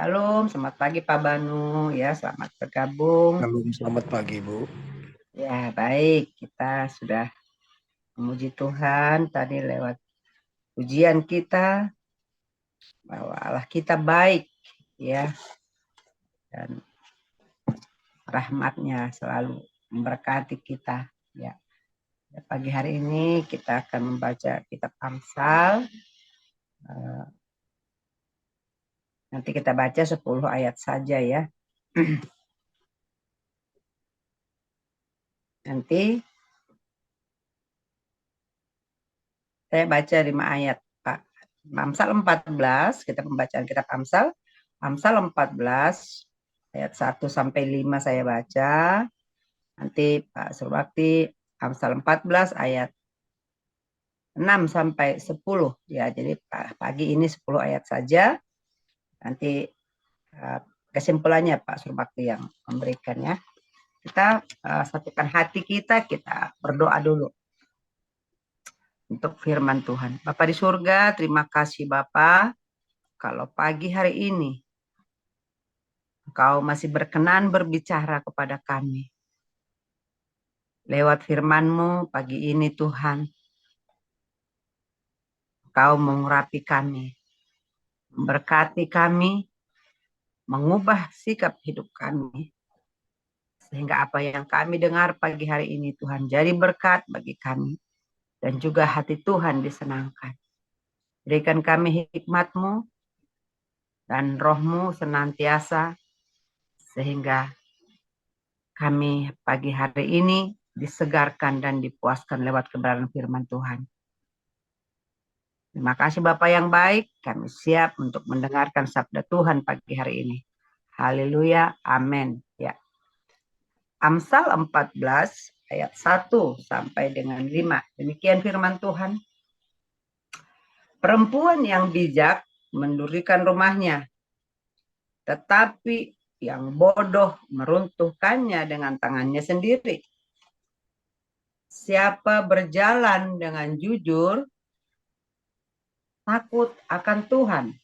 Shalom, selamat pagi Pak Banu ya, selamat bergabung. Selamat pagi Bu. Ya baik, kita sudah memuji Tuhan tadi lewat ujian kita bahwa Allah kita baik ya, dan rahmatnya selalu memberkati kita ya. Pagi hari ini kita akan membaca kitab Amsal. Nanti kita baca 10 ayat saja ya. Nanti saya baca 5 ayat Pak. Amsal 14, kita pembacaan kitab Amsal. Amsal 14 ayat 1 sampai 5 saya baca. Nanti Pak Surbakti Amsal 14 ayat 6 sampai 10 ya. Jadi pagi ini 10 ayat saja. Nanti kesimpulannya Pak Surbakti yang memberikan ya. Kita satukan hati kita berdoa dulu untuk firman Tuhan. Bapak di surga, terima kasih Bapak. Kalau pagi hari ini Engkau masih berkenan berbicara kepada kami. Lewat firman-Mu pagi ini Tuhan, Engkau mengurapi kami, memberkati kami, mengubah sikap hidup kami. Sehingga apa yang kami dengar pagi hari ini Tuhan jadi berkat bagi kami. Dan juga hati Tuhan disenangkan. Berikan kami hikmat-Mu dan roh-Mu senantiasa. Sehingga kami pagi hari ini disegarkan dan dipuaskan lewat kebenaran firman Tuhan. Terima kasih Bapak yang baik, kami siap untuk mendengarkan sabda Tuhan pagi hari ini. Haleluya, amin. Ya. Amsal 14 ayat 1 sampai dengan 5. Demikian firman Tuhan. Perempuan yang bijak mendirikan rumahnya, tetapi yang bodoh meruntuhkannya dengan tangannya sendiri. Siapa berjalan dengan jujur, takut akan Tuhan.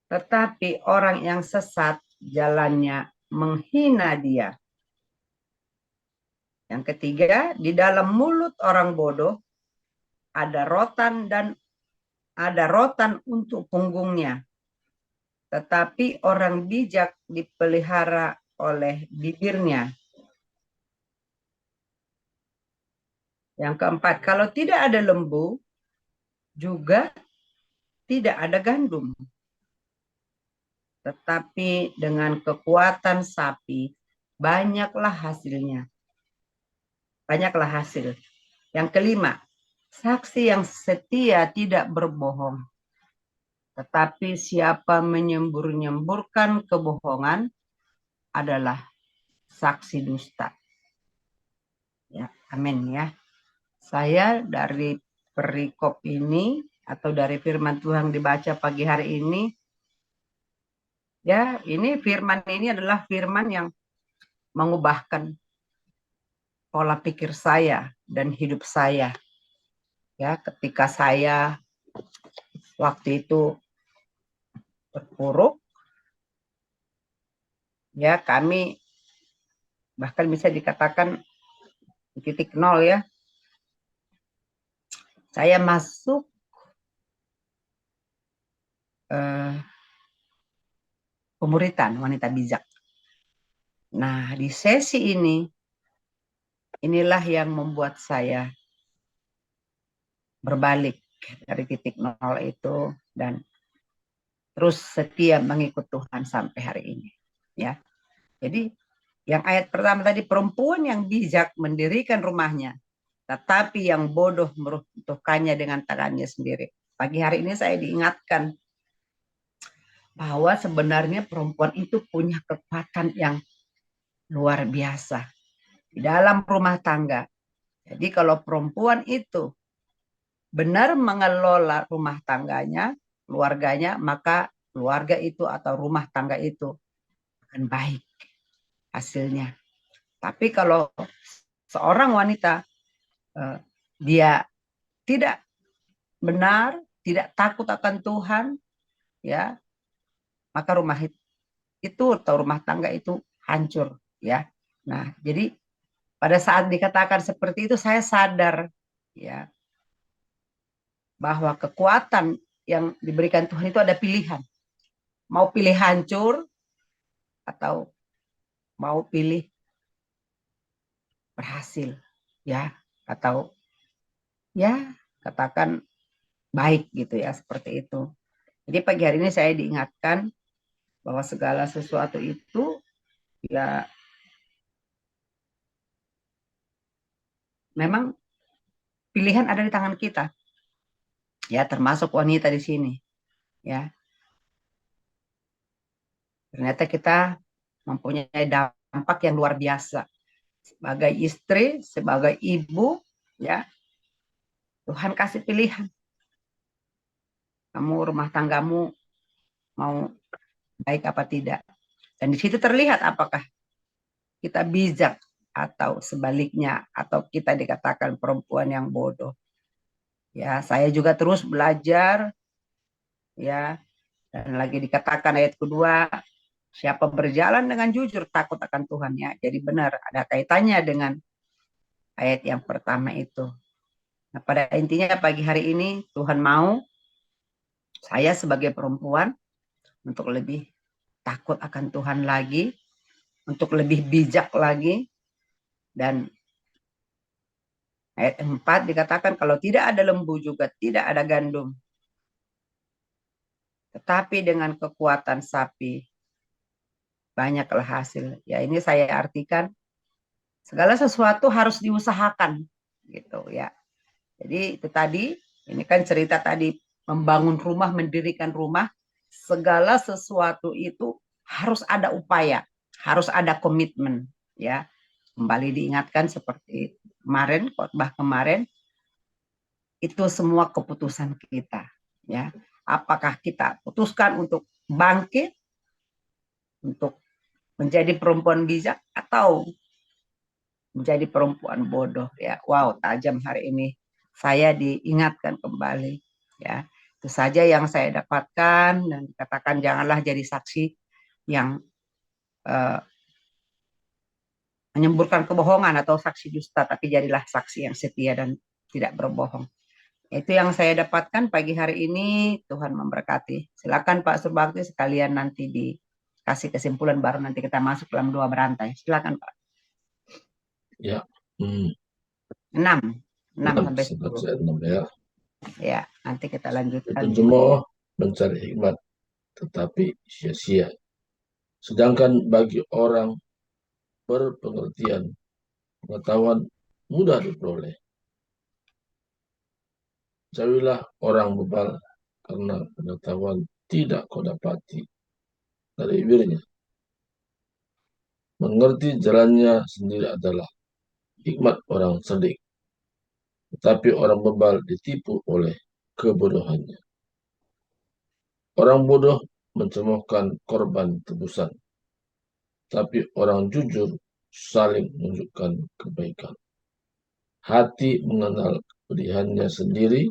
Tetapi orang yang sesat jalannya menghina Dia. Yang ketiga, di dalam mulut orang bodoh ada rotan untuk punggungnya. Tetapi orang bijak dipelihara oleh bibirnya. Yang keempat, kalau tidak ada lembu, juga tidak ada gandum. Tetapi dengan kekuatan sapi, banyaklah hasilnya. Banyaklah hasil. Yang kelima, saksi yang setia tidak berbohong. Tetapi siapa menyembur-nyemburkan kebohongan adalah saksi dusta. Ya, amin ya. Saya dari perikop ini atau dari firman Tuhan dibaca pagi hari ini, ya ini firman ini adalah firman yang mengubahkan pola pikir saya dan hidup saya. Ya, ketika saya waktu itu terpuruk, ya kami bahkan bisa dikatakan titik nol ya. Saya masuk pemuritan wanita bijak. Nah, di sesi ini, inilah yang membuat saya berbalik dari titik nol itu dan terus setia mengikut Tuhan sampai hari ini. Ya, jadi yang ayat pertama tadi, perempuan yang bijak mendirikan rumahnya, tetapi yang bodoh meruntuhkannya dengan tangannya sendiri. Pagi hari ini saya diingatkan bahwa sebenarnya perempuan itu punya kekuatan yang luar biasa di dalam rumah tangga. Jadi kalau perempuan itu benar mengelola rumah tangganya, keluarganya, maka keluarga itu atau rumah tangga itu akan baik hasilnya. Tapi kalau seorang wanita dia tidak benar, tidak takut akan Tuhan, ya, maka rumah itu atau rumah tangga itu hancur, ya. Nah, jadi pada saat dikatakan seperti itu saya sadar, ya, bahwa kekuatan yang diberikan Tuhan itu ada pilihan. Mau pilih hancur atau mau pilih berhasil, ya, atau ya katakan baik gitu ya, seperti itu. Jadi pagi hari ini saya diingatkan bahwa segala sesuatu itu ya memang pilihan ada di tangan kita. Ya, termasuk wanita di sini, ya. Ternyata kita mempunyai dampak yang luar biasa sebagai istri, sebagai ibu, ya. Tuhan kasih pilihan. Kamu rumah tanggamu mau baik apa tidak. Dan di situ terlihat apakah kita bijak atau sebaliknya, atau kita dikatakan perempuan yang bodoh. Ya, saya juga terus belajar, ya. Dan lagi dikatakan ayat kedua, siapa berjalan dengan jujur takut akan Tuhan, ya. Jadi benar ada kaitannya dengan ayat yang pertama itu. Nah, pada intinya pagi hari ini Tuhan mau saya sebagai perempuan untuk lebih takut akan Tuhan lagi, untuk lebih bijak lagi. Dan ayat 4 dikatakan kalau tidak ada lembu juga tidak ada gandum. Tetapi dengan kekuatan sapi banyaklah hasil. Ya, ini saya artikan segala sesuatu harus diusahakan gitu ya. Jadi itu tadi, ini kan cerita tadi membangun rumah, mendirikan rumah, segala sesuatu itu harus ada upaya, harus ada komitmen, ya. Kembali diingatkan seperti kemarin, khotbah kemarin, itu semua keputusan kita, ya. Apakah kita putuskan untuk bangkit, untuk menjadi perempuan bijak, atau menjadi perempuan bodoh, ya. Wow, tajam hari ini saya diingatkan kembali, ya. Itu saja yang saya dapatkan, dan katakan janganlah jadi saksi yang uh, menyemburkan kebohongan atau saksi dusta, tapi jadilah saksi yang setia dan tidak berbohong. Itu yang saya dapatkan pagi hari ini. Tuhan memberkati. Silakan Pak Surbakti, sekalian nanti dikasih kesimpulan, baru nanti kita masuk dalam dua berantai. Silakan Pak. Ya, 6 sampai 10. 6 ya. Ya, nanti kita lanjutkan. Pencemooh mencari hikmat, tetapi sia-sia. Sedangkan bagi orang berpengertian, pengetahuan mudah diperoleh. Jauhilah orang bebal, karena pengetahuan tidak kau dapati dari bibirnya. Mengerti jalannya sendiri adalah hikmat orang cerdik, tetapi orang bebal ditipu oleh kebodohannya. Orang bodoh mencemoohkan korban tebusan, tapi orang jujur saling menunjukkan kebaikan. Hati mengenal kepedihannya sendiri,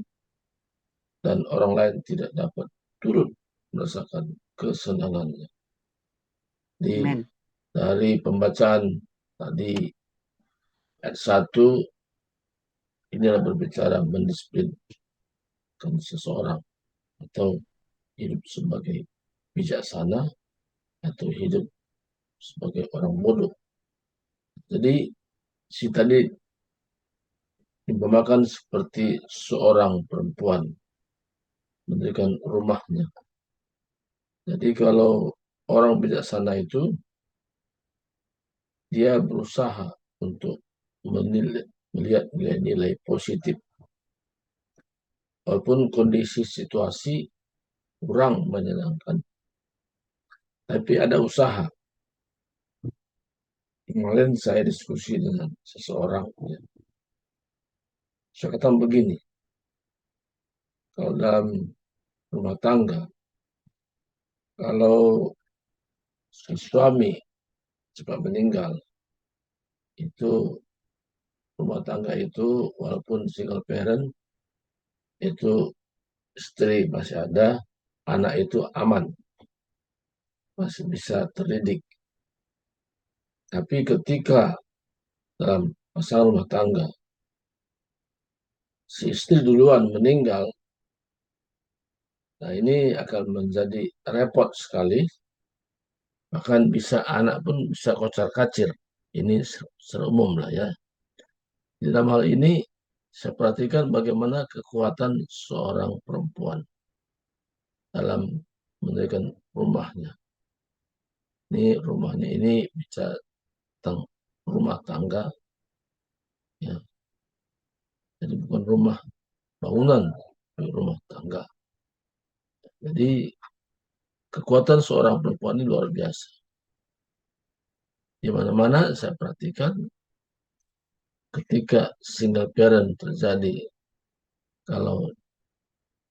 dan orang lain tidak dapat turut merasakan kesenangannya. Dari pembacaan tadi ayat 1, inilah berbicara mendisiplinkan seseorang, atau hidup sebagai bijaksana atau hidup sebagai orang bodoh. Jadi si tadi diumpamakan seperti seorang perempuan mendirikan rumahnya. Jadi kalau orang bijaksana itu, dia berusaha untuk melihat nilai-nilai positif. Walaupun kondisi situasi kurang menyenangkan, tapi ada usaha. Kemarin saya diskusi dengan seseorang, ya. Saya katakan begini, kalau dalam rumah tangga, kalau si suami cepat meninggal, itu rumah tangga itu walaupun single parent, itu istri masih ada, anak itu aman. masih bisa terdidik. Tapi ketika dalam pasangan rumah tangga, si istri duluan meninggal, nah ini akan menjadi repot sekali, bahkan bisa anak pun bisa kocar-kacir. Ini secara umum lah ya. Di dalam hal ini, saya perhatikan bagaimana kekuatan seorang perempuan dalam mendirikan rumahnya. Rumahnya ini bicara tentang rumah tangga, ya. Jadi bukan rumah bangunan, tapi rumah tangga. Jadi kekuatan seorang perempuan ini luar biasa. Di mana-mana saya perhatikan ketika single parent terjadi, kalau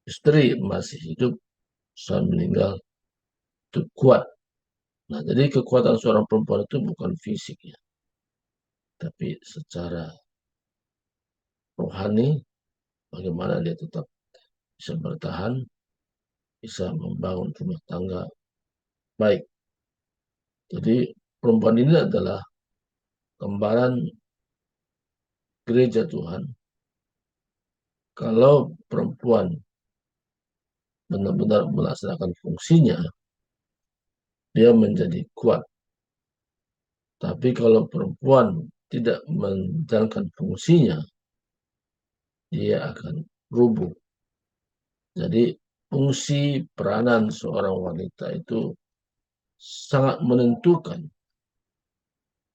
istri masih hidup, suami meninggal, itu kuat. Nah, jadi kekuatan seorang perempuan itu bukan fisik ya, tapi secara rohani, bagaimana dia tetap bisa bertahan, bisa membangun rumah tangga baik. Jadi perempuan ini adalah gambaran gereja Tuhan. Kalau perempuan benar-benar melaksanakan fungsinya, dia menjadi kuat. Tapi kalau perempuan tidak menjalankan fungsinya, dia akan rubuh. Jadi fungsi peranan seorang wanita itu sangat menentukan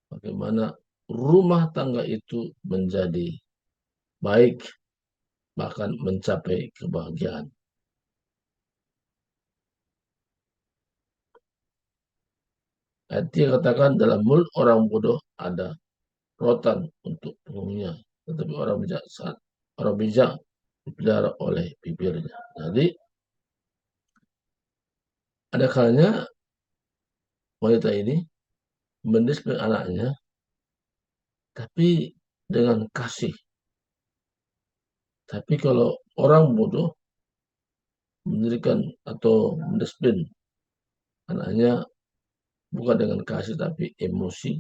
bagaimana rumah tangga itu menjadi baik, bahkan mencapai kebahagiaan. Artinya katakan dalam mulut orang bodoh ada rotan untuk punggungnya, tetapi orang bijak dipelihara oleh bibirnya. Jadi ada kalanya wanita ini mendisiplin anaknya, tapi dengan kasih. Tapi kalau orang bodoh mendirikan atau mendisiplin anaknya bukan dengan kasih, tapi emosi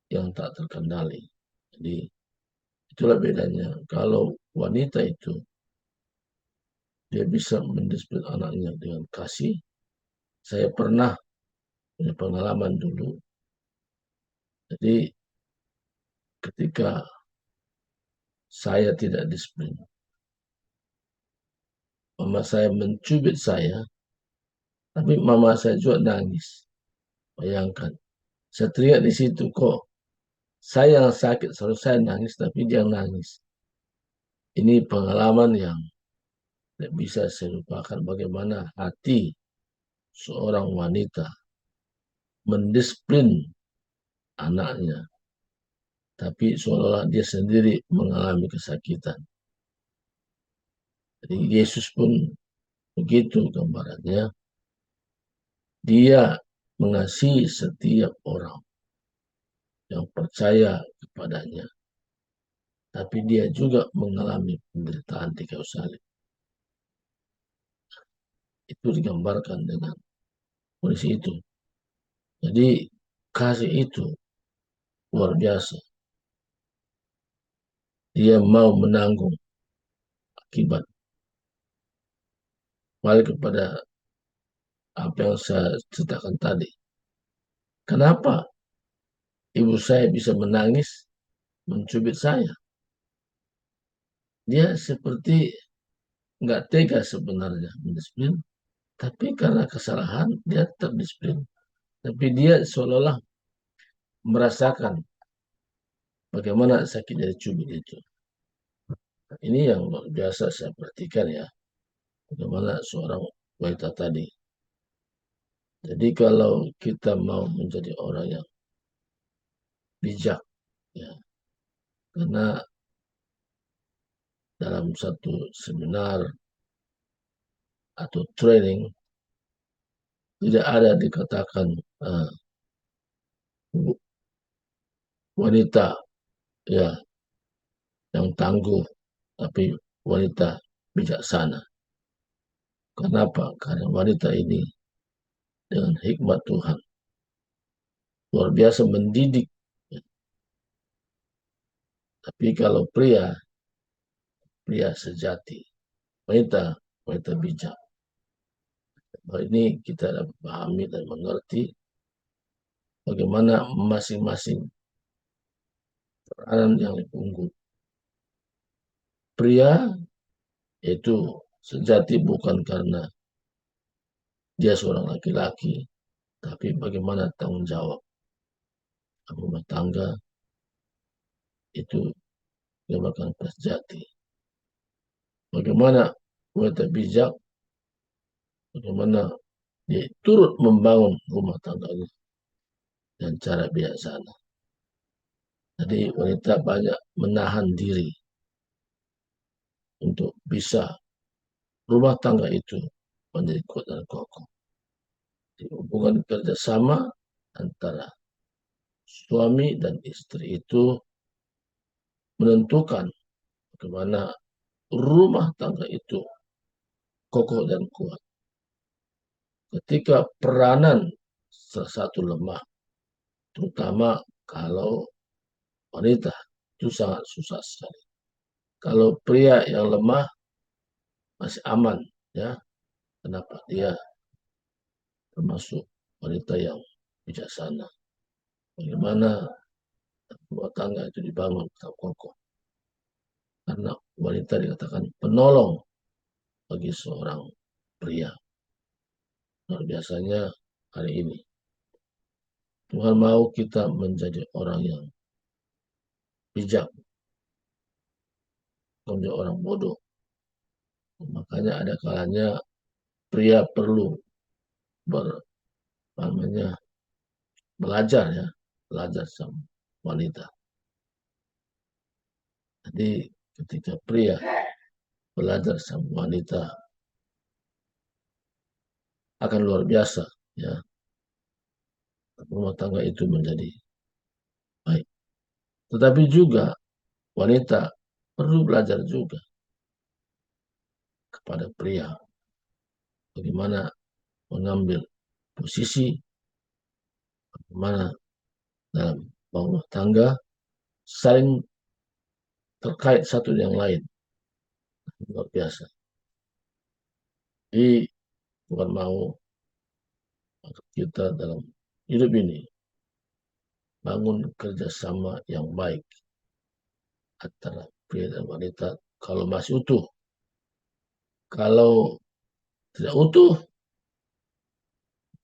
yang tak terkendali. Jadi itulah bedanya. Kalau wanita itu dia bisa mendisiplin anaknya dengan kasih. Saya pernah punya pengalaman dulu. Jadi ketika saya tidak disiplin, mama saya mencubit saya, tapi mama saya juga nangis. Bayangkan, saya teriak di situ kok. Saya yang sakit, selalu saya nangis, tapi dia nangis. Ini pengalaman yang tidak bisa saya lupakan bagaimana hati seorang wanita mendisiplin anaknya, tapi seolah-olah dia sendiri mengalami kesakitan. Jadi Yesus pun begitu gambarannya. Dia mengasihi setiap orang yang percaya kepadanya, tapi dia juga mengalami penderitaan di kayu salib. Itu digambarkan dengan kondisi itu. Jadi kasih itu luar biasa. Dia mau menanggung akibat. Balik kepada apa yang saya ceritakan tadi. Kenapa ibu saya bisa menangis, mencubit saya? Dia seperti nggak tega sebenarnya mendisiplin, tapi karena kesalahan dia tetap disiplin. Tapi dia seolah-olah merasakan bagaimana sakit dari cubit itu. Ini yang luar biasa saya perhatikan ya. Bagaimana seorang wanita tadi. Jadi kalau kita mau menjadi orang yang bijak, ya, karena dalam satu seminar atau training tidak ada dikatakan wanita ya yang tangguh, tapi wanita bijaksana. Kenapa? Karena wanita ini dengan hikmat Tuhan. Luar biasa mendidik. Tapi kalau pria sejati, wanita bijak. Hal ini kita dapat pahami dan mengerti bagaimana masing-masing peranan yang unggul. Pria itu sejati bukan karena dia seorang laki-laki, tapi bagaimana tanggung jawab rumah tangga itu merupakan sejati. Bagaimana wanita bijak, bagaimana dia turut membangun rumah tangganya dan cara bijaksana. Jadi wanita banyak menahan diri untuk bisa rumah tangga itu menjadi kuat dan kokoh. Hubungan kerjasama antara suami dan istri itu menentukan bagaimana rumah tangga itu kokoh dan kuat. Ketika peranan salah satu lemah, terutama kalau wanita, itu sangat susah sekali. Kalau pria yang lemah masih aman, ya. Kenapa? Dia termasuk wanita yang bijaksana. Bagaimana rumah tangga itu dibangun tetap kokoh. Karena wanita dikatakan penolong bagi seorang pria. Luar biasanya hari ini. Tuhan mau kita menjadi orang yang bijak, bukan menjadi orang bodoh. Makanya ada kalanya pria perlu belajar sama wanita. Jadi ketika pria belajar sama wanita akan luar biasa, ya. Rumah tangga itu menjadi baik. Tetapi juga wanita perlu belajar juga kepada pria bagaimana mengambil posisi, bagaimana dalam rumah tangga saling terkait satu dengan lain. Luar biasa. Jadi Tuhan mau kita dalam hidup ini bangun kerjasama yang baik antara pria dan wanita kalau masih utuh. Kalau tidak utuh,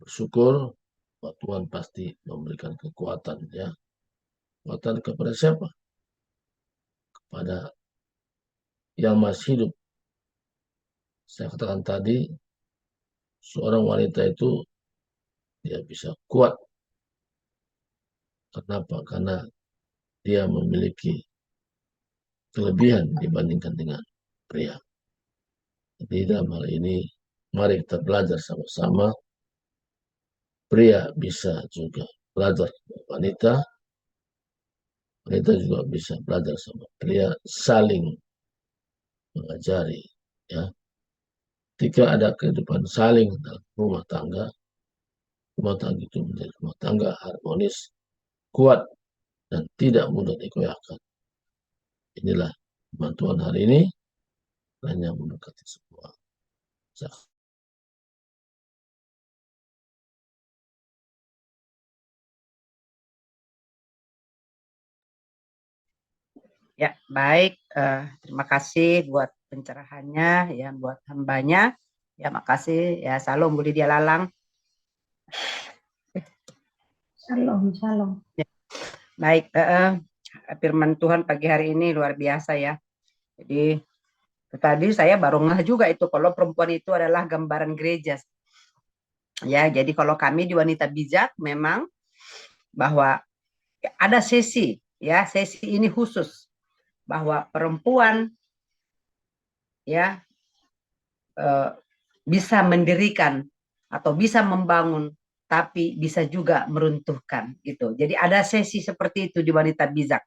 bersyukur Tuhan pasti memberikan kekuatan, ya. Kekuatan kepada siapa? Kepada yang masih hidup. Saya katakan tadi, seorang wanita itu dia bisa kuat. Kenapa? Karena dia memiliki kelebihan dibandingkan dengan pria. Jadi dalam hal ini, mari kita belajar sama-sama. Pria bisa juga belajar wanita, wanita juga bisa belajar sama pria, saling mengajari, ya. Ketika ada kehidupan saling dalam rumah tangga itu menjadi rumah tangga harmonis, kuat, dan tidak mudah dikoyakkan. Inilah bantuan hari ini, hanya memberkati semua. Ya, baik. Terima kasih buat pencerahannya, ya, buat hambanya. Ya, makasih. Ya, salam Bu Lydia Lalang. Shalom, shalom. Ya, baik. Firman Tuhan pagi hari ini luar biasa, ya. Jadi tadi saya baru ngeh juga itu kalau perempuan itu adalah gambaran gereja. Ya, jadi kalau kami di Wanita Bijak memang bahwa ada sesi, ya, sesi ini khusus bahwa perempuan, ya, bisa mendirikan atau bisa membangun, tapi bisa juga meruntuhkan gitu. Jadi ada sesi seperti itu di Wanita Bijak.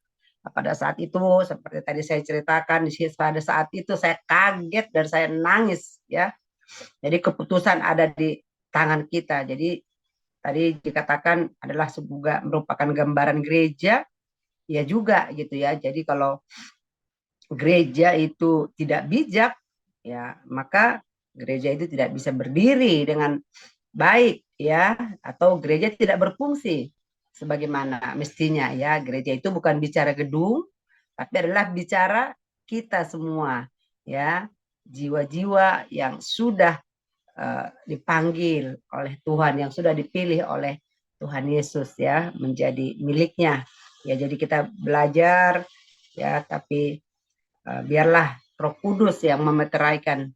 Pada saat itu seperti tadi saya ceritakan, pada saat itu saya kaget dan saya nangis, ya. Jadi keputusan ada di tangan kita. Jadi tadi dikatakan adalah juga merupakan gambaran gereja, ya juga gitu ya. Jadi kalau gereja itu tidak bijak, ya maka gereja itu tidak bisa berdiri dengan baik ya, atau gereja tidak berfungsi sebagaimana mestinya ya. Gereja itu bukan bicara gedung, tapi adalah bicara kita semua ya, jiwa-jiwa yang sudah dipanggil oleh Tuhan, yang sudah dipilih oleh Tuhan Yesus ya, menjadi miliknya ya. Jadi kita belajar ya, tapi biarlah Roh Kudus yang memeteraikan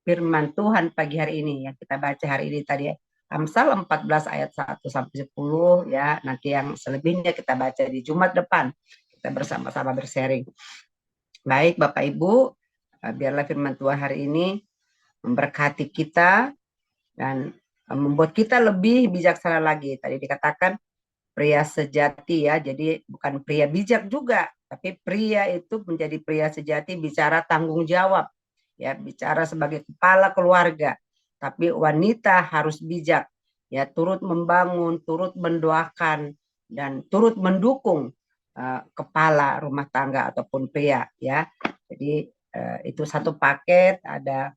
firman Tuhan pagi hari ini yang kita baca hari ini tadi ya. Amsal 14 ayat 1 sampai 10 ya. Nanti yang selebihnya kita baca di Jumat depan. Kita bersama-sama bersharing. Baik Bapak Ibu, biarlah firman Tuhan hari ini memberkati kita dan membuat kita lebih bijaksana lagi. Tadi dikatakan pria sejati ya, jadi bukan pria bijak juga, tapi pria itu menjadi pria sejati bicara tanggung jawab ya, bicara sebagai kepala keluarga. Tapi wanita harus bijak ya, turut membangun, turut mendoakan dan turut mendukung kepala rumah tangga ataupun pria ya. Jadi itu satu paket, ada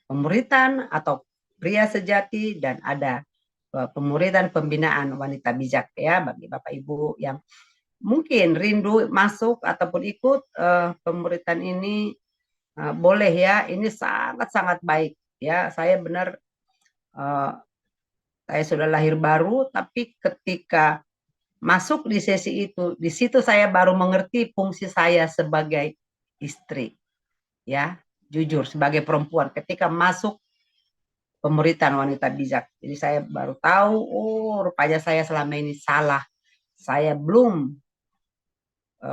pemuritan atau pria sejati dan ada pemuritan pembinaan wanita bijak ya. Bagi Bapak Ibu yang mungkin rindu masuk ataupun ikut pemuritan ini, boleh ya, ini sangat-sangat baik ya. Saya benar, saya sudah lahir baru, tapi ketika masuk di sesi itu, di situ saya baru mengerti fungsi saya sebagai istri ya, jujur sebagai perempuan ketika masuk pemuritan wanita bijak. Jadi saya baru tahu, oh rupanya saya selama ini salah. Saya belum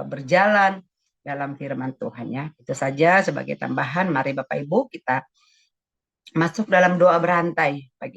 berjalan dalam firman Tuhan ya. Itu saja sebagai tambahan. Mari Bapak Ibu kita masuk dalam doa berantai pagi